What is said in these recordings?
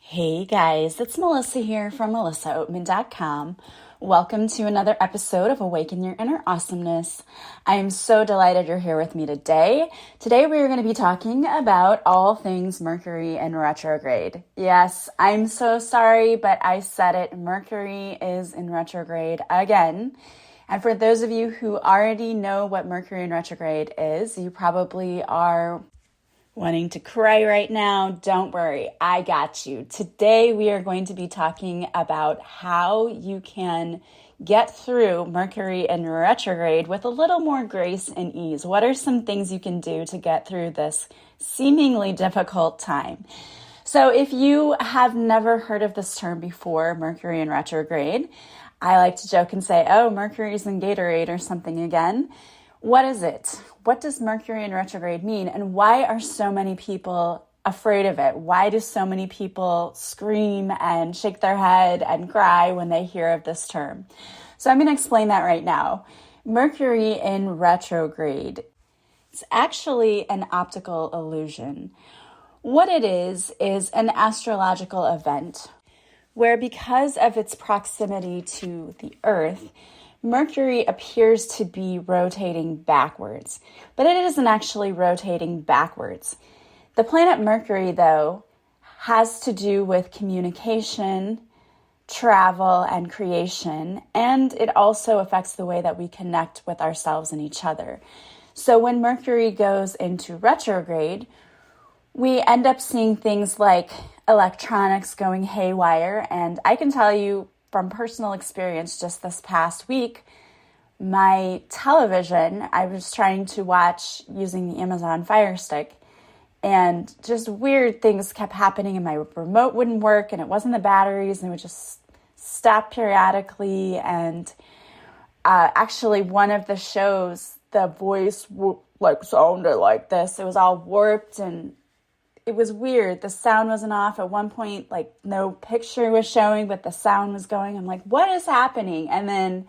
Hey guys, it's Melissa here from melissaoatman.com. Welcome to another episode of Awaken Your Inner Awesomeness. I am so delighted you're here with me today. Today we are going to be talking about all things Mercury in retrograde. Yes, I'm so sorry, but I said it. Mercury is in retrograde again. And for those of you who already know what Mercury in retrograde is, you probably are wanting to cry right now. Don't worry, I got you. Today we are going to be talking about how you can get through Mercury in retrograde with a little more grace and ease. What are some things you can do to get through this seemingly difficult time? So if you have never heard of this term before, Mercury in retrograde, I like to joke and say, oh, Mercury's in Gatorade or something again. What is it? What does Mercury in retrograde mean? And why are so many people afraid of it? Why do so many people scream and shake their head and cry when they hear of this term? So I'm going to explain that right now. Mercury in retrograde, it's actually an optical illusion. What it is an astrological event where, because of its proximity to the Earth, Mercury appears to be rotating backwards, but it isn't actually rotating backwards. The planet Mercury, though, has to do with communication, travel, and creation, and it also affects the way that we connect with ourselves and each other. So when Mercury goes into retrograde, we end up seeing things like electronics going haywire, and I can tell you from personal experience, just this past week, my television, I was trying to watch using the Amazon Fire Stick, and just weird things kept happening, and my remote wouldn't work, and it wasn't the batteries, and it would just stop periodically. And actually, one of the shows, the voice sounded like this. It was all warped, and it was weird. The sound wasn't off. At one point, no picture was showing, but the sound was going. I'm like, what is happening? And then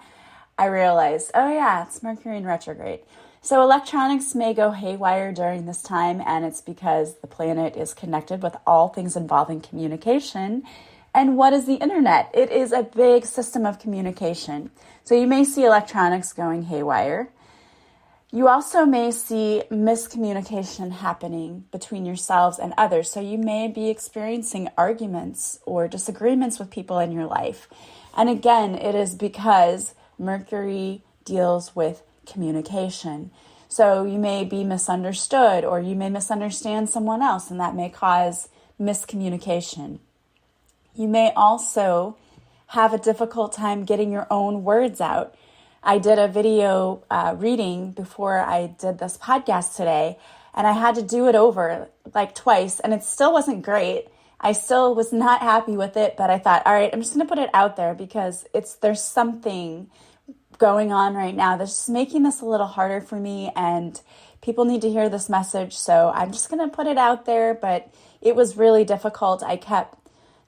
I realized, oh yeah, it's Mercury in retrograde. So electronics may go haywire during this time, and it's because the planet is connected with all things involving communication. And what is the internet? It is a big system of communication. So you may see electronics going haywire. You also may see miscommunication happening between yourselves and others. So you may be experiencing arguments or disagreements with people in your life. And again, it is because Mercury deals with communication. So you may be misunderstood, or you may misunderstand someone else, and that may cause miscommunication. You may also have a difficult time getting your own words out. I did a video reading before I did this podcast today, and I had to do it over twice, and it still wasn't great. I still was not happy with it, but I thought, all right, I'm just going to put it out there because there's something going on right now that's just making this a little harder for me, and people need to hear this message, so I'm just going to put it out there. But it was really difficult. I kept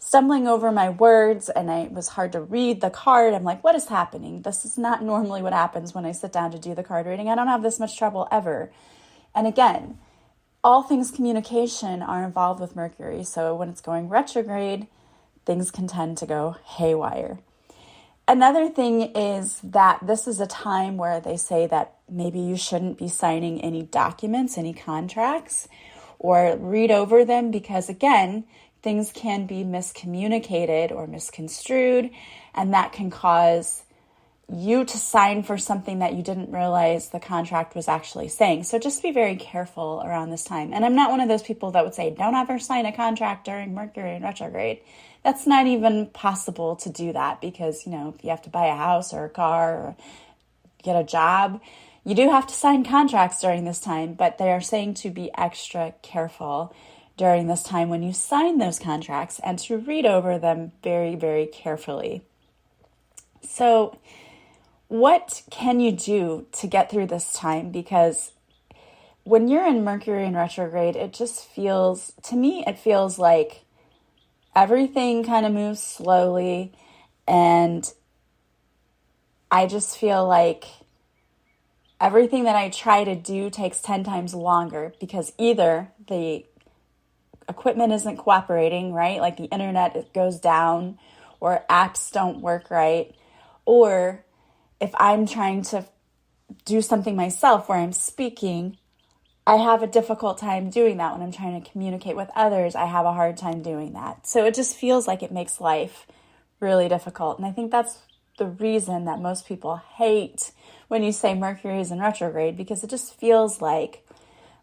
stumbling over my words, and it was hard to read the card. I'm like, what is happening? This is not normally what happens when I sit down to do the card reading. I don't have this much trouble ever. And again, all things communication are involved with Mercury. So when it's going retrograde, things can tend to go haywire. Another thing is that this is a time where they say that maybe you shouldn't be signing any documents, any contracts, or read over them, because again, things can be miscommunicated or misconstrued, and that can cause you to sign for something that you didn't realize the contract was actually saying. So just be very careful around this time. And I'm not one of those people that would say, don't ever sign a contract during Mercury in retrograde. That's not even possible to do that, because, if you have to buy a house or a car or get a job, you do have to sign contracts during this time, but they are saying to be extra careful during this time when you sign those contracts, and to read over them very, very carefully. So what can you do to get through this time? Because when you're in Mercury in retrograde, it feels like everything kind of moves slowly, and I just feel like everything that I try to do takes 10 times longer, because either the equipment isn't cooperating, right? Like the internet, it goes down, or apps don't work right. Or if I'm trying to do something myself where I'm speaking, I have a difficult time doing that. When I'm trying to communicate with others, I have a hard time doing that. So it just feels like it makes life really difficult. And I think that's the reason that most people hate when you say Mercury is in retrograde, because it just feels like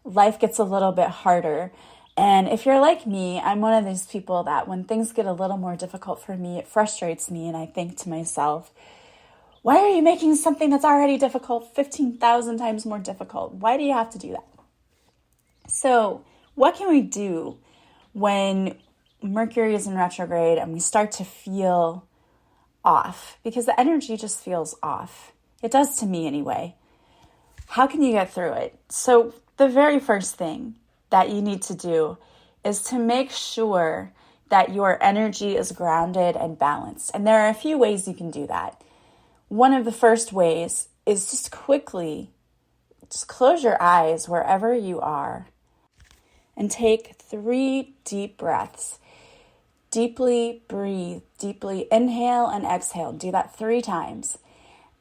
life gets a little bit harder. And if you're like me, I'm one of these people that when things get a little more difficult for me, it frustrates me. And I think to myself, why are you making something that's already difficult 15,000 times more difficult? Why do you have to do that? So what can we do when Mercury is in retrograde and we start to feel off? Because the energy just feels off. It does to me anyway. How can you get through it? So the very first thing that you need to do is to make sure that your energy is grounded and balanced. And there are a few ways you can do that. One of the first ways is just quickly, just close your eyes wherever you are and take 3 deep breaths. Deeply breathe, deeply inhale and exhale. Do that 3 times.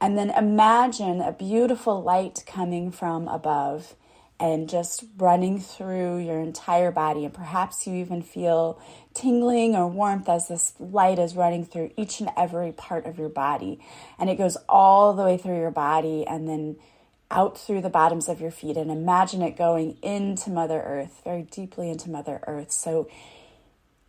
And then imagine a beautiful light coming from above and just running through your entire body. And perhaps you even feel tingling or warmth as this light is running through each and every part of your body. And it goes all the way through your body and then out through the bottoms of your feet. And imagine it going into Mother Earth, very deeply into Mother Earth. So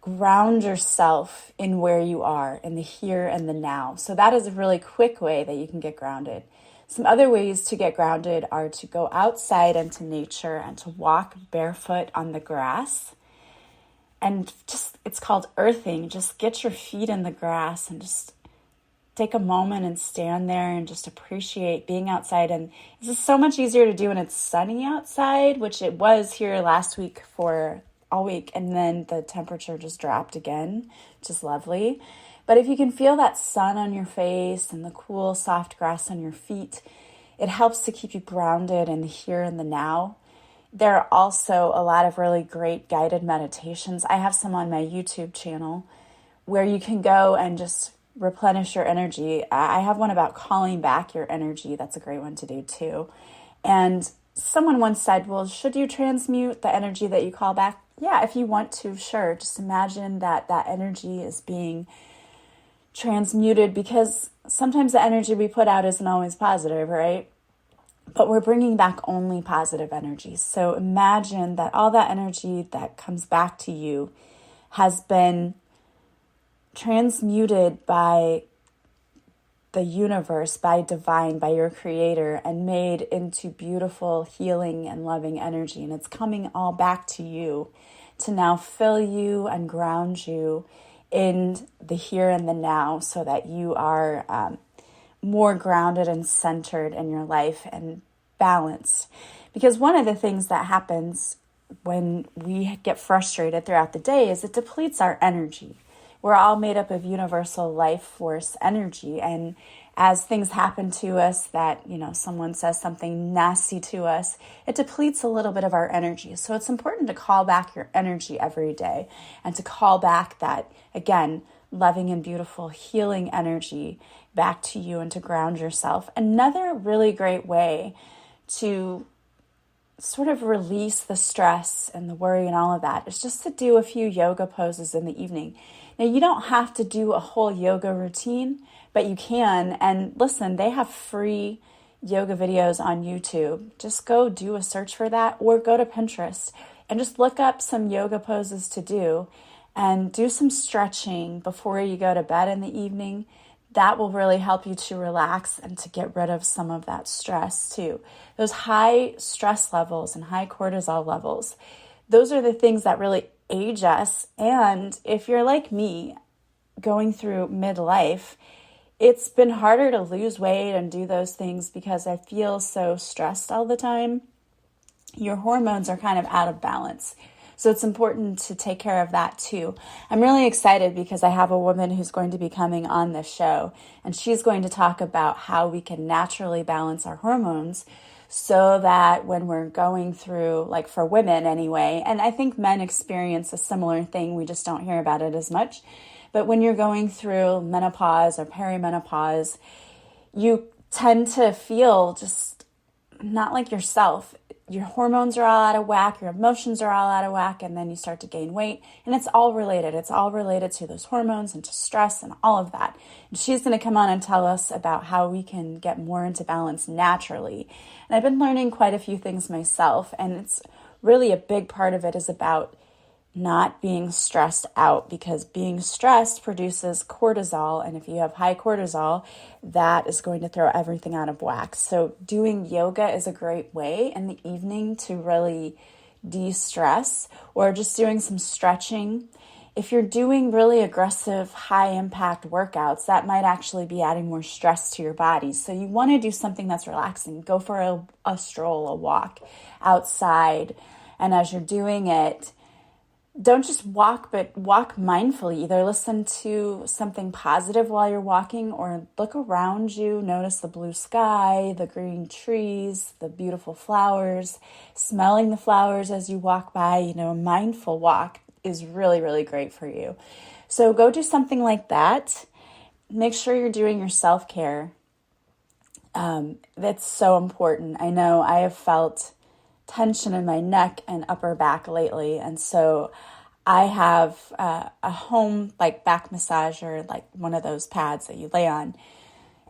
ground yourself in where you are, in the here and the now. So that is a really quick way that you can get grounded. Some other ways to get grounded are to go outside into nature and to walk barefoot on the grass. And just, it's called earthing. Just get your feet in the grass and just take a moment and stand there and just appreciate being outside. And this is so much easier to do when it's sunny outside, which it was here last week for all week. And then the temperature just dropped again, which is lovely. But if you can feel that sun on your face and the cool, soft grass on your feet, it helps to keep you grounded in the here and the now. There are also a lot of really great guided meditations. I have some on my YouTube channel where you can go and just replenish your energy. I have one about calling back your energy. That's a great one to do too. And someone once said, well, should you transmute the energy that you call back? Yeah, if you want to, sure. Just imagine that that energy is being transmuted, because sometimes the energy we put out isn't always positive, right? But we're bringing back only positive energy. So imagine that all that energy that comes back to you has been transmuted by the universe, by divine, by your creator, and made into beautiful, healing, and loving energy. And it's coming all back to you to now fill you and ground you in the here and the now, so that you are more grounded and centered in your life and balanced. Because one of the things that happens when we get frustrated throughout the day is it depletes our energy. We're all made up of universal life force energy. And as things happen to us that, someone says something nasty to us, it depletes a little bit of our energy. So it's important to call back your energy every day and to call back that, again, loving and beautiful healing energy back to you and to ground yourself. Another really great way to sort of release the stress and the worry and all of that is just to do a few yoga poses in the evening. Now, you don't have to do a whole yoga routine, but you can. And listen, they have free yoga videos on YouTube. Just go do a search for that, or go to Pinterest and just look up some yoga poses to do and do some stretching before you go to bed in the evening. That will really help you to relax and to get rid of some of that stress too. Those high stress levels and high cortisol levels, those are the things that really age us. And if you're like me, going through midlife, it's been harder to lose weight and do those things because I feel so stressed all the time. Your hormones are kind of out of balance. So it's important to take care of that too. I'm really excited because I have a woman who's going to be coming on this show, and she's going to talk about how we can naturally balance our hormones so that when we're going through, like for women anyway, and I think men experience a similar thing, we just don't hear about it as much. But when you're going through menopause or perimenopause, you tend to feel just not like yourself. Your hormones are all out of whack, your emotions are all out of whack, and then you start to gain weight. And it's all related. It's all related to those hormones and to stress and all of that. And she's going to come on and tell us about how we can get more into balance naturally. And I've been learning quite a few things myself, and it's really a big part of it is about not being stressed out, because being stressed produces cortisol, and if you have high cortisol, that is going to throw everything out of whack. So doing yoga is a great way in the evening to really de-stress, or just doing some stretching. If you're doing really aggressive, high-impact workouts, that might actually be adding more stress to your body. So you want to do something that's relaxing. Go for a stroll, a walk outside, and as you're doing it, don't just walk, but walk mindfully. Either listen to something positive while you're walking or look around you. Notice the blue sky, the green trees, the beautiful flowers, smelling the flowers as you walk by. A mindful walk is really, really great for you. So go do something like that. Make sure you're doing your self-care. That's so important. I know I have felt tension in my neck and upper back lately, and so I have a home like back massager, like one of those pads that you lay on,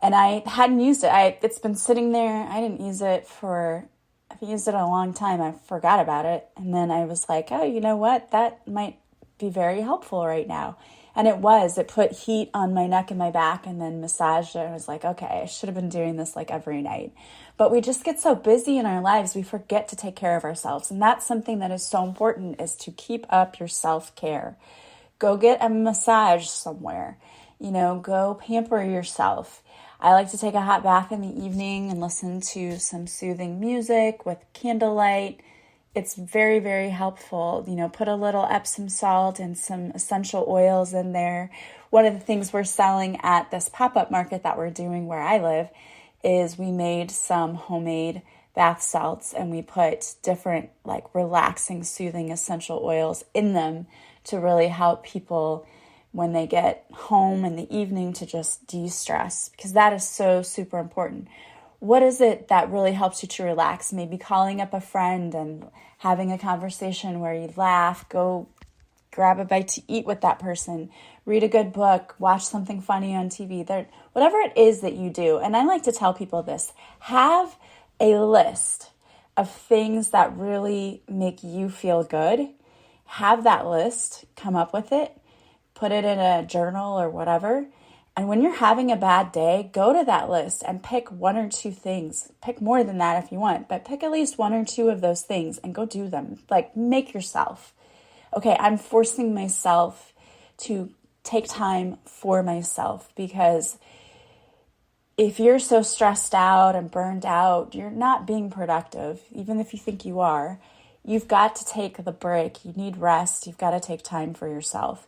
and I hadn't used it. It's been sitting there. I didn't use it I've used it a long time. I forgot about it, and then I was like, oh, you know what? That might be very helpful right now. And it put heat on my neck and my back and then massaged it. I was like, okay, I should have been doing this like every night. But we just get so busy in our lives, we forget to take care of ourselves. And that's something that is so important, is to keep up your self-care. Go get a massage somewhere, go pamper yourself. I like to take a hot bath in the evening and listen to some soothing music with candlelight. It's very, very helpful. Put a little Epsom salt and some essential oils in there. One of the things we're selling at this pop-up market that we're doing where I live is we made some homemade bath salts, and we put different like relaxing, soothing essential oils in them to really help people when they get home in the evening to just de-stress, because that is so super important. What is it that really helps you to relax? Maybe calling up a friend and having a conversation where you laugh, go grab a bite to eat with that person, read a good book, watch something funny on TV, whatever it is that you do. And I like to tell people this: have a list of things that really make you feel good. Have that list, come up with it, put it in a journal or whatever. And when you're having a bad day, go to that list and pick one or two things. Pick more than that if you want, but pick at least one or two of those things and go do them. Like, make yourself. Okay, I'm forcing myself to take time for myself, because if you're so stressed out and burned out, you're not being productive, even if you think you are. You've got to take the break. You need rest. You've got to take time for yourself.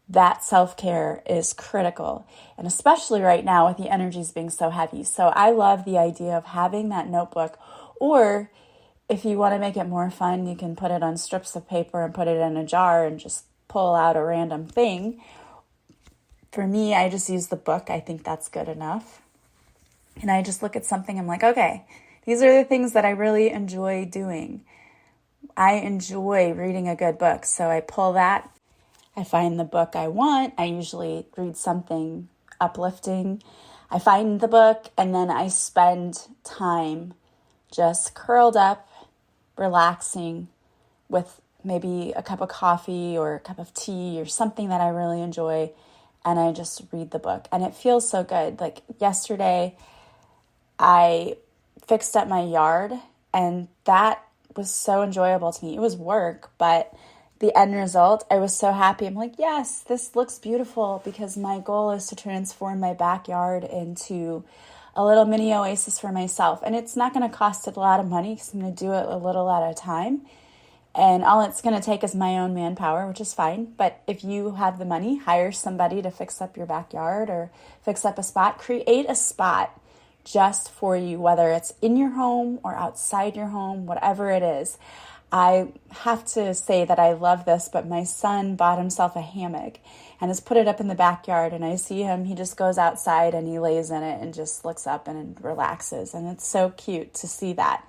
That self-care is critical, and especially right now with the energies being so heavy. So I love the idea of having that notebook, or if you want to make it more fun, you can put it on strips of paper and put it in a jar and just pull out a random thing. For me, I just use the book. I think that's good enough. And I just look at something, I'm like, okay, these are the things that I really enjoy doing. I enjoy reading a good book, so I pull that. I find the book I want. I usually read something uplifting. I find the book, and then I spend time just curled up, relaxing with maybe a cup of coffee or a cup of tea or something that I really enjoy, and I just read the book. And it feels so good. Like yesterday, I fixed up my yard, and that was so enjoyable to me. It was work, but the end result, I was so happy. I'm like, yes, this looks beautiful, because my goal is to transform my backyard into a little mini oasis for myself. And it's not going to cost a lot of money, because I'm going to do it a little at a time. And all it's going to take is my own manpower, which is fine. But if you have the money, hire somebody to fix up your backyard or fix up a spot. Create a spot just for you, whether it's in your home or outside your home, whatever it is. I have to say that I love this, but my son bought himself a hammock and has put it up in the backyard, and I see him, he just goes outside and he lays in it and just looks up and relaxes, and it's so cute to see that.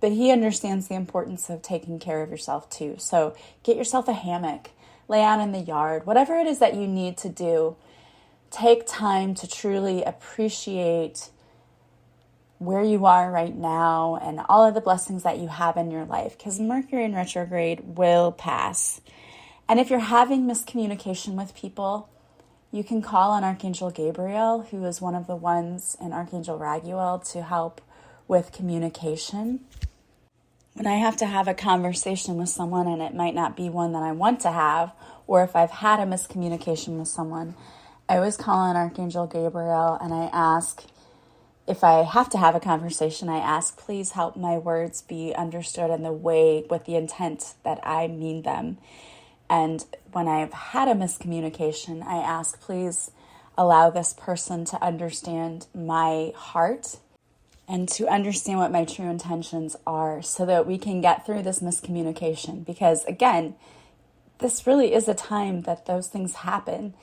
But he understands the importance of taking care of yourself too. So get yourself a hammock, lay out in the yard, whatever it is that you need to do. Take time to truly appreciate where you are right now and all of the blessings that you have in your life, because Mercury in retrograde will pass. And if you're having miscommunication with people, you can call on Archangel Gabriel, who is one of the ones in Archangel Raguel, to help with communication. When I have to have a conversation with someone and it might not be one that I want to have, or if I've had a miscommunication with someone, I always call on Archangel Gabriel and I ask, if I have to have a conversation, I ask, please help my words be understood in the way, with the intent that I mean them. And when I've had a miscommunication, I ask, please allow this person to understand my heart and to understand what my true intentions are, so that we can get through this miscommunication. Because again, this really is a time that those things happen.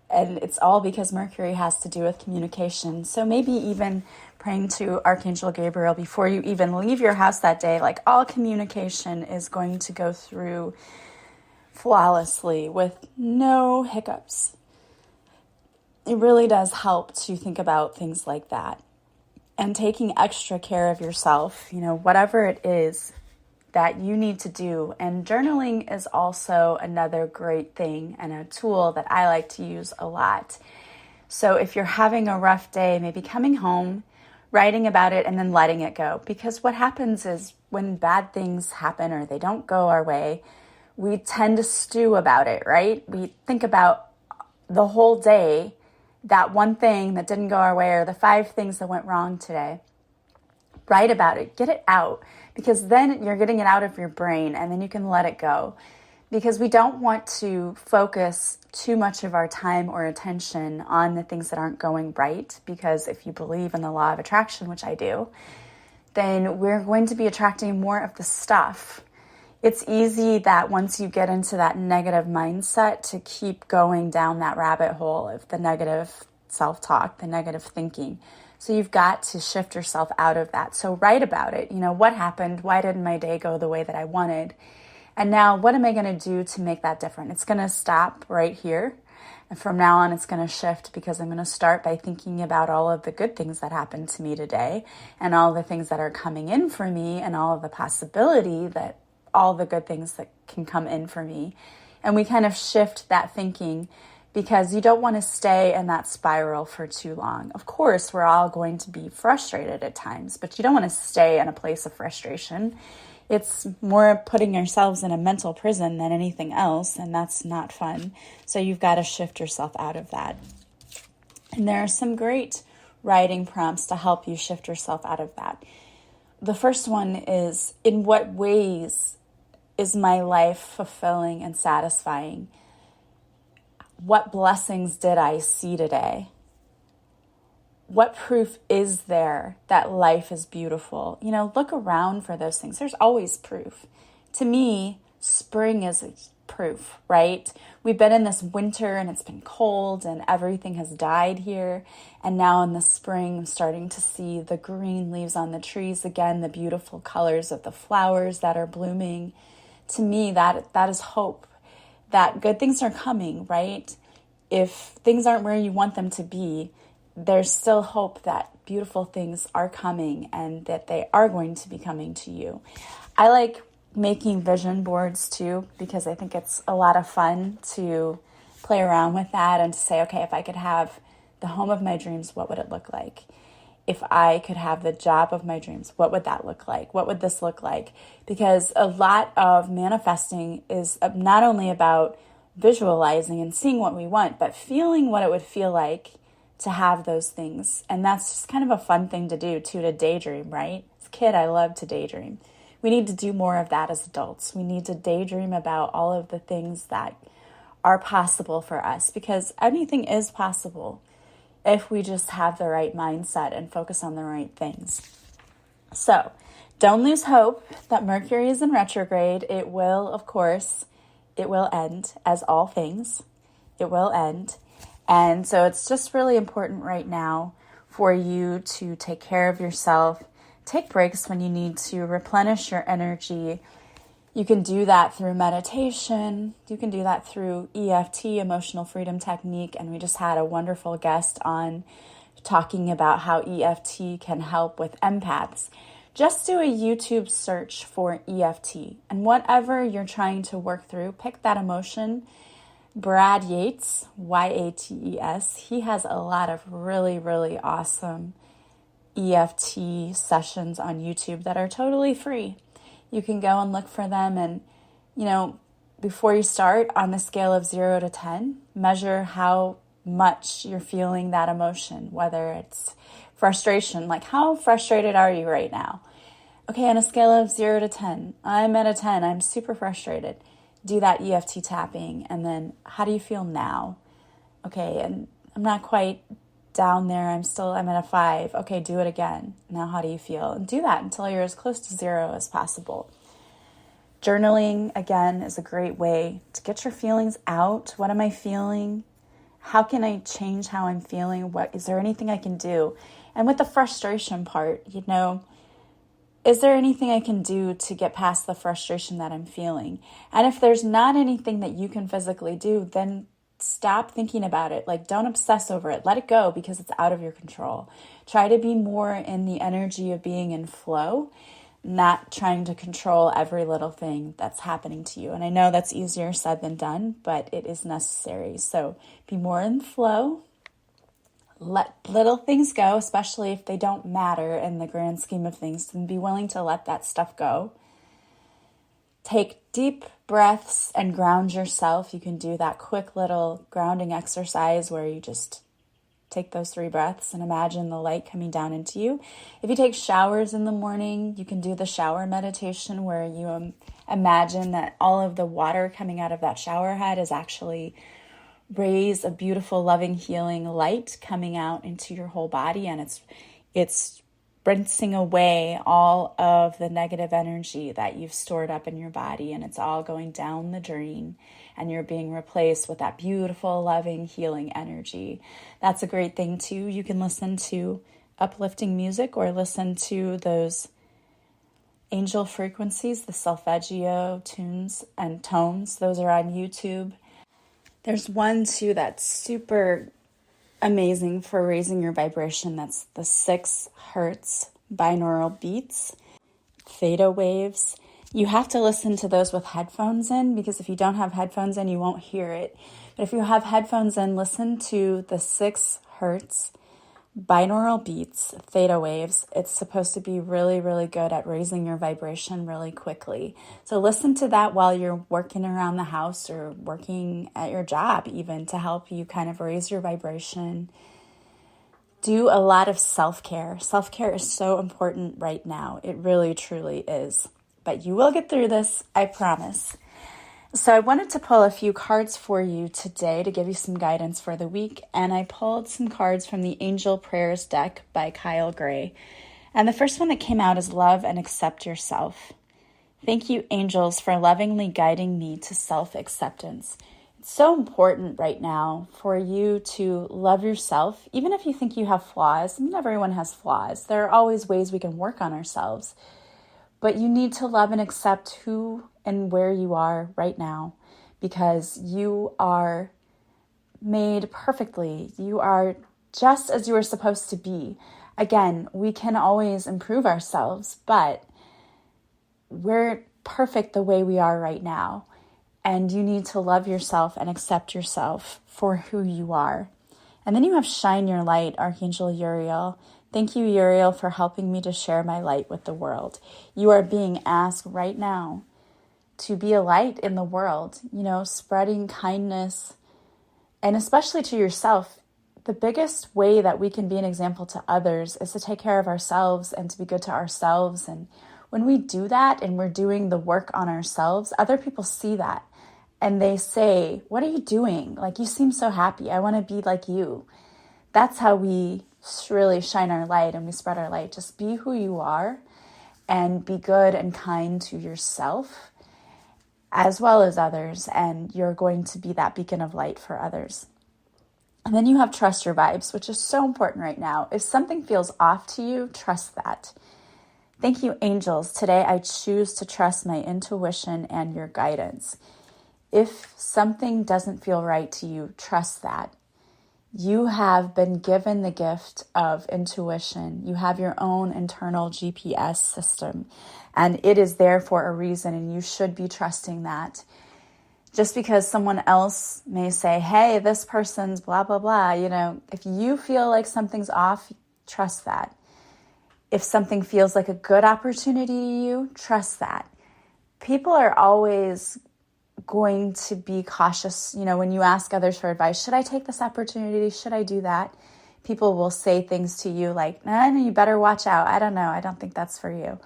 And it's all because Mercury has to do with communication. So maybe even praying to Archangel Gabriel before you even leave your house that day, like all communication is going to go through flawlessly with no hiccups. It really does help to think about things like that. And taking extra care of yourself, whatever it is that you need to do. And journaling is also another great thing and a tool that I like to use a lot. So if you're having a rough day, maybe coming home, writing about it, and then letting it go. Because what happens is when bad things happen or they don't go our way, we tend to stew about it, right? We think about the whole day, that one thing that didn't go our way, or the 5 things that went wrong today. Write about it, get it out, because then you're getting it out of your brain and then you can let it go. Because we don't want to focus too much of our time or attention on the things that aren't going right, because if you believe in the law of attraction, which I do, then we're going to be attracting more of the stuff. It's easy that once you get into that negative mindset to keep going down that rabbit hole of the negative self-talk, the negative thinking. So you've got to shift yourself out of that. So write about it. What happened? Why didn't my day go the way that I wanted? And now what am I going to do to make that different? It's going to stop right here. And from now on, it's going to shift, because I'm going to start by thinking about all of the good things that happened to me today and all the things that are coming in for me and all of the possibility that all the good things that can come in for me. And we kind of shift that thinking, because you don't want to stay in that spiral for too long. Of course, we're all going to be frustrated at times, but you don't want to stay in a place of frustration. It's more putting ourselves in a mental prison than anything else, and that's not fun. So you've got to shift yourself out of that. And there are some great writing prompts to help you shift yourself out of that. The first one is, in what ways is my life fulfilling and satisfying? What blessings did I see today? What proof is there that life is beautiful? Look around for those things. There's always proof. To me, spring is proof, right? We've been in this winter and it's been cold and everything has died here. And now in the spring, I'm starting to see the green leaves on the trees again, the beautiful colors of the flowers that are blooming. To me, that is hope, that good things are coming, right? If things aren't where you want them to be, there's still hope that beautiful things are coming and that they are going to be coming to you. I like making vision boards too, because I think it's a lot of fun to play around with that and to say, okay, if I could have the home of my dreams, what would it look like? If I could have the job of my dreams, what would that look like? What would this look like? Because a lot of manifesting is not only about visualizing and seeing what we want, but feeling what it would feel like to have those things. And that's just kind of a fun thing to do too, to daydream, right? As a kid, I love to daydream. We need to do more of that as adults. We need to daydream about all of the things that are possible for us, because anything is possible. if we just have the right mindset and focus on the right things. So don't lose hope that Mercury is in retrograde. It will, of course, it will end, as all things. It will end. And so it's just really important right now for you to take care of yourself, take breaks when you need to, replenish your energy. You can do that through meditation. You can do that through EFT, Emotional Freedom Technique. And we just had a wonderful guest on talking about how EFT can help with empaths. Just do a YouTube search for EFT. And whatever you're trying to work through, pick that emotion. Brad Yates, Yates, he has a lot of really, really awesome EFT sessions on YouTube that are totally free. You can go and look for them, and, before you start, on the scale of 0 to 10, measure how much you're feeling that emotion, whether it's frustration, like how frustrated are you right now? Okay, on a scale of 0 to 10, I'm at a 10, I'm super frustrated. Do that EFT tapping, and then how do you feel now? Okay, and I'm not quite down there, I'm at a 5. Okay, do it again. Now how do you feel? And do that until you're as close to 0 as possible. Journaling, again, is a great way to get your feelings out. What am I feeling? How can I change how I'm feeling? Is there anything I can do? And with the frustration part, is there anything I can do to get past the frustration that I'm feeling? And if there's not anything that you can physically do, then stop thinking about it. Like, don't obsess over it. Let it go because it's out of your control. Try to be more in the energy of being in flow, not trying to control every little thing that's happening to you. And I know that's easier said than done, but it is necessary. So be more in flow. Let little things go, especially if they don't matter in the grand scheme of things, and be willing to let that stuff go. Take deep breaths and ground yourself. You can do that quick little grounding exercise where you just take those 3 breaths and imagine the light coming down into you. If you take showers in the morning, you can do the shower meditation where you imagine that all of the water coming out of that shower head is actually rays of beautiful, loving, healing light coming out into your whole body, and it's rinsing away all of the negative energy that you've stored up in your body, and it's all going down the drain, and you're being replaced with that beautiful, loving, healing energy. That's a great thing too. You can listen to uplifting music or listen to those angel frequencies, the solfeggio tunes and tones. Those are on YouTube. There's one too that's super amazing for raising your vibration. That's the 6 hertz binaural beats, theta waves. You have to listen to those with headphones in, because if you don't have headphones in, you won't hear it. But if you have headphones in, listen to the 6 hertz binaural beats, theta waves. It's supposed to be really, really good at raising your vibration really quickly. So listen to that while you're working around the house or working at your job, even, to help you kind of raise your vibration. Do a lot of self-care. Self-care is so important right now. It really, truly is. But you will get through this, I promise. So I wanted to pull a few cards for you today to give you some guidance for the week. And I pulled some cards from the Angel Prayers deck by Kyle Gray. And the first one that came out is Love and Accept Yourself. Thank you, angels, for lovingly guiding me to self-acceptance. It's so important right now for you to love yourself, even if you think you have flaws. I mean, everyone has flaws. There are always ways we can work on ourselves. But you need to love and accept who and where you are right now, because you are made perfectly. You are just as you are supposed to be. Again, we can always improve ourselves, but we're perfect the way we are right now. And you need to love yourself and accept yourself for who you are. And then you have Shine Your Light, Archangel Uriel. Thank you, Uriel, for helping me to share my light with the world. You are being asked right now to be a light in the world, spreading kindness, and especially to yourself. The biggest way that we can be an example to others is to take care of ourselves and to be good to ourselves. And when we do that and we're doing the work on ourselves, other people see that and they say, "What are you doing? Like, you seem so happy. I want to be like you." that's how we really shine our light and we spread our light. Just be who you are and be good and kind to yourself as well as others, and you're going to be that beacon of light for others. And then you have trust your vibes, which is so important right now. If something feels off to you, trust that. Thank you, angels. Today I choose to trust my intuition and your guidance. If something doesn't feel right to you, trust that. You have been given the gift of intuition. You have your own internal GPS system, and it is there for a reason, and you should be trusting that. Just because someone else may say, hey, this person's blah, blah, blah, if you feel like something's off, trust that. If something feels like a good opportunity to you, trust that. People are always going to be cautious. When you ask others for advice, should I take this opportunity? Should I do that? People will say things to you like, no, you better watch out. I don't know. I don't think that's for you.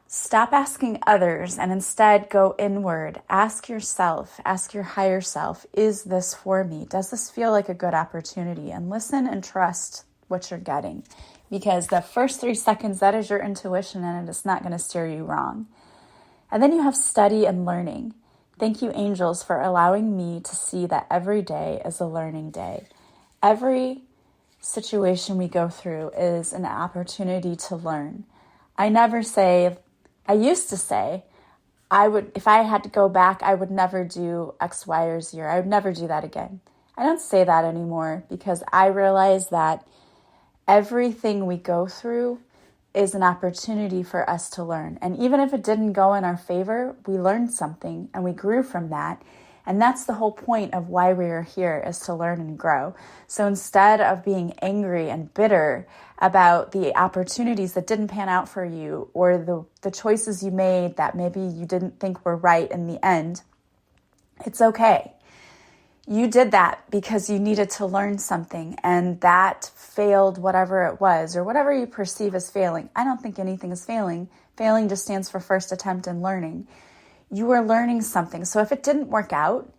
Stop asking others and instead go inward. Ask yourself, ask your higher self, is this for me? Does this feel like a good opportunity? And listen and trust what you're getting, because the first 3 seconds, that is your intuition, and it's not going to steer you wrong. And then you have study and learning. Thank you, angels, for allowing me to see that every day is a learning day. Every situation we go through is an opportunity to learn. I used to say, if I had to go back, I would never do X, Y, or Z. I would never do that again. I don't say that anymore because I realize that everything we go through is an opportunity for us to learn. And even if it didn't go in our favor, we learned something and we grew from that. And that's the whole point of why we are here, is to learn and grow. So instead of being angry and bitter about the opportunities that didn't pan out for you, or the choices you made that maybe you didn't think were right in the end, it's okay. You did that because you needed to learn something, and that failed whatever it was, or whatever you perceive as failing. I don't think anything is failing. Failing just stands for first attempt in learning. You were learning something. So if it didn't work out,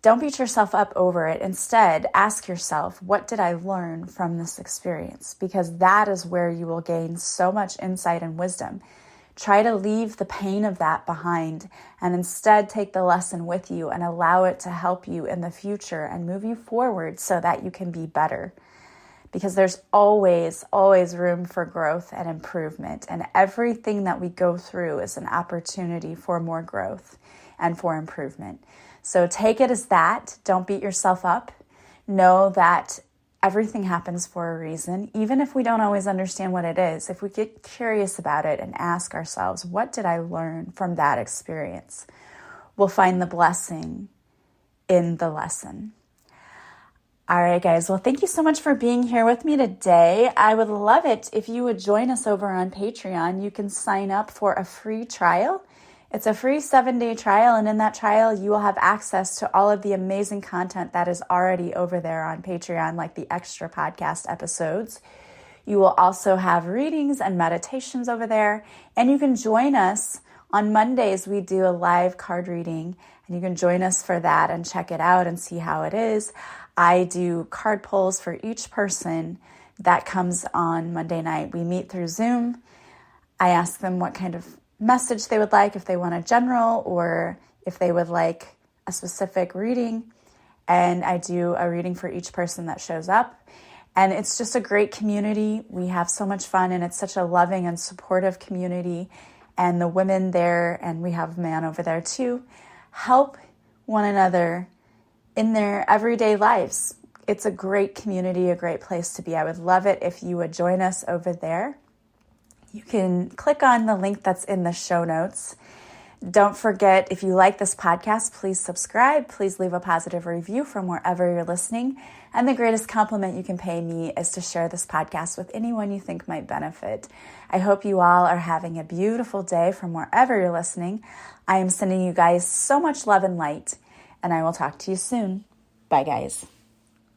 don't beat yourself up over it. Instead, ask yourself, what did I learn from this experience? Because that is where you will gain so much insight and wisdom. Try to leave the pain of that behind and instead take the lesson with you and allow it to help you in the future and move you forward so that you can be better. Because there's always, always room for growth and improvement. And everything that we go through is an opportunity for more growth and for improvement. So take it as that. Don't beat yourself up. Know that everything happens for a reason, even if we don't always understand what it is. If we get curious about it and ask ourselves, what did I learn from that experience? We'll find the blessing in the lesson. All right, guys. Well, thank you so much for being here with me today. I would love it if you would join us over on Patreon. You can sign up for a free trial. It's a free 7-day trial, and in that trial, you will have access to all of the amazing content that is already over there on Patreon, like the extra podcast episodes. You will also have readings and meditations over there, and you can join us on Mondays. We do a live card reading, and you can join us for that and check it out and see how it is. I do card pulls for each person that comes on Monday night. We meet through Zoom. I ask them what kind of message they would like, if they want a general or if they would like a specific reading. And I do a reading for each person that shows up. And it's just a great community. We have so much fun, and it's such a loving and supportive community. And the women there, and we have a man over there too, help one another in their everyday lives. It's a great community, a great place to be. I would love it if you would join us over there. You can click on the link that's in the show notes. Don't forget, if you like this podcast, please subscribe. Please leave a positive review from wherever you're listening. And the greatest compliment you can pay me is to share this podcast with anyone you think might benefit. I hope you all are having a beautiful day from wherever you're listening. I am sending you guys so much love and light, and I will talk to you soon. Bye, guys.